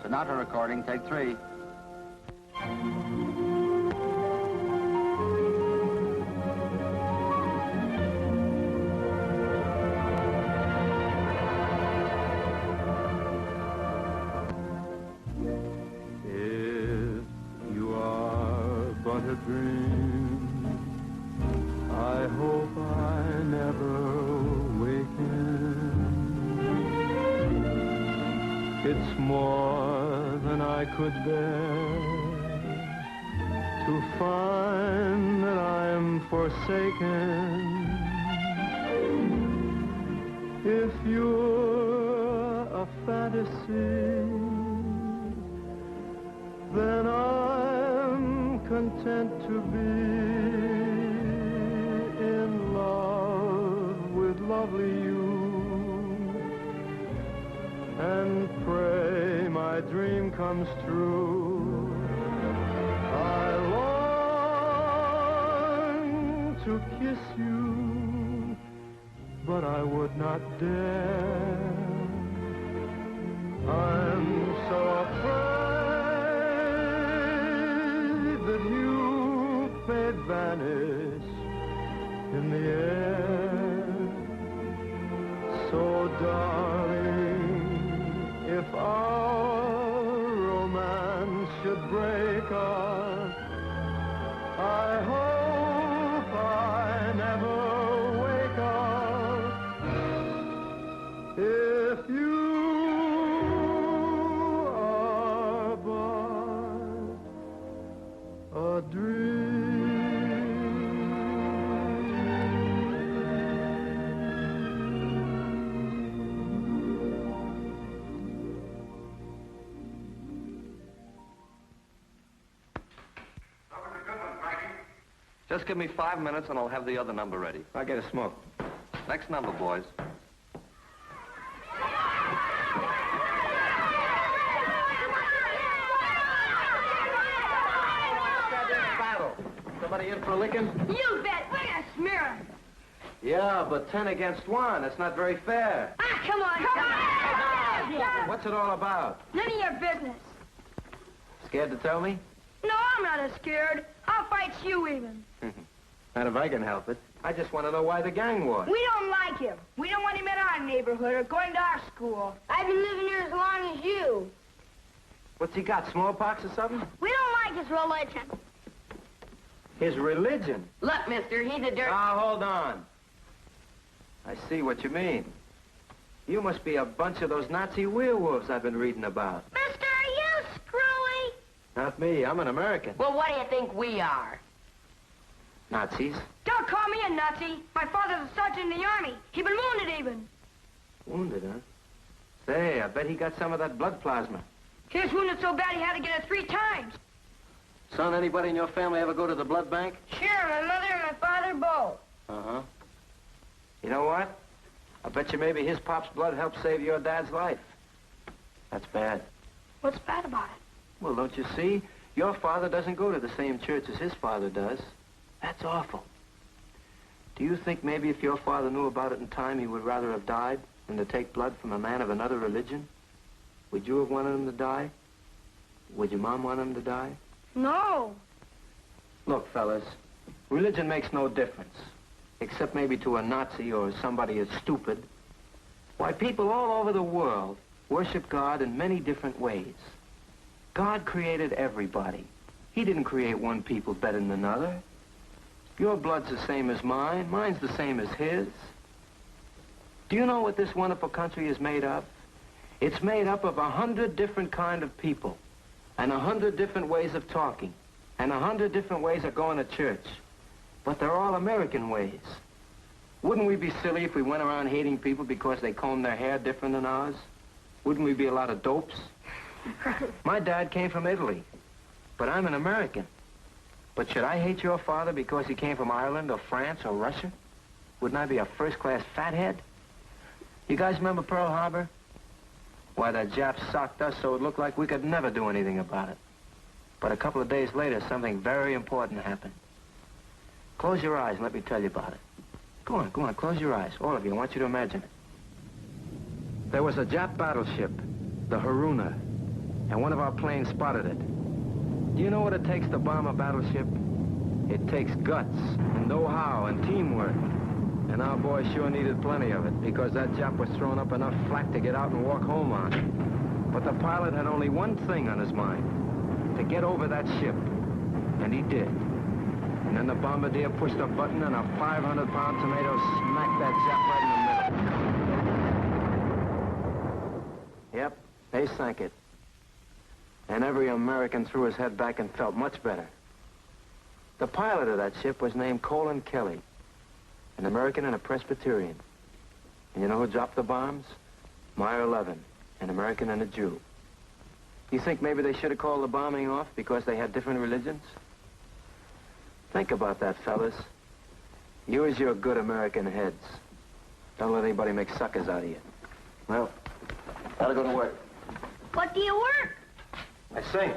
Sinatra recording, take 3. It's more than I could bear to find that I'm forsaken. If you're a fantasy, then I'm content to be in love with lovely you. And pray my dream comes true. I long to kiss you, but I would not dare. I'm so afraid that you may vanish in the air. So darling, if our romance should break up, I hope I never wake up. If you are but a dream. Just give me 5 minutes and I'll have the other number ready. I'll get a smoke. Next number, boys. Battle. Somebody in for a licking? You bet. Look at Smear. Yeah, but 10 against 1. That's not very fair. Ah, come on. What's it all about? None of your business. Scared to tell me? No, I'm not as scared. I'll fight you even. Not if I can help it. I just want to know why the gang war. We don't like him. We don't want him in our neighborhood or going to our school. I've been living here as long as you. What's he got, smallpox or something? We don't like his religion. His religion? Look, mister, he's a dirt... Now, hold on. I see what you mean. You must be a bunch of those Nazi werewolves I've been reading about. Mister, are you screwy? Not me. I'm an American. Well, what do you think we are? Nazis? Don't call me a Nazi. My father's a sergeant in the army. He been wounded even. Wounded, huh? Say, I bet he got some of that blood plasma. He was wounded so bad he had to get it 3 times. Son, anybody in your family ever go to the blood bank? Sure, my mother and my father both. Uh-huh. You know what? I bet you maybe his pop's blood helped save your dad's life. That's bad. What's bad about it? Well, don't you see? Your father doesn't go to the same church as his father does. That's awful. Do you think maybe if your father knew about it in time, he would rather have died than to take blood from a man of another religion? Would you have wanted him to die? Would your mom want him to die? No. Look, fellas, religion makes no difference, except maybe to a Nazi or somebody as stupid. Why, people all over the world worship God in many different ways. God created everybody. He didn't create one people better than another. Your blood's the same as mine. Mine's the same as his. Do you know what this wonderful country is made of? It's made up of 100 different kind of people, and 100 different ways of talking, and 100 different ways of going to church. But they're all American ways. Wouldn't we be silly if we went around hating people because they combed their hair different than ours? Wouldn't we be a lot of dopes? My dad came from Italy, but I'm an American. But should I hate your father because he came from Ireland or France or Russia? Wouldn't I be a first-class fathead? You guys remember Pearl Harbor? Why, the Japs socked us so it looked like we could never do anything about it. But a couple of days later, something very important happened. Close your eyes and let me tell you about it. Go on, close your eyes. All of you, I want you to imagine it. There was a Jap battleship, the Haruna. and one of our planes spotted it. Do you know what it takes to bomb a battleship? It takes guts, and know-how, and teamwork. And our boy sure needed plenty of it, because that Jap was throwing up enough flak to get out and walk home on. But the pilot had only one thing on his mind, to get over that ship. And he did. And then the bombardier pushed a button, and a 500-pound tomato smacked that Jap right in the middle. Yep, they sank it. And every American threw his head back and felt much better. The pilot of that ship was named Colin Kelly, an American and a Presbyterian. And you know who dropped the bombs? Meyer 11, an American and a Jew. You think maybe they should have called the bombing off because they had different religions? Think about that, fellas. Use your good American heads. Don't let anybody make suckers out of you. Well, gotta go to work. What do you work? I sing.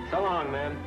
So long, man.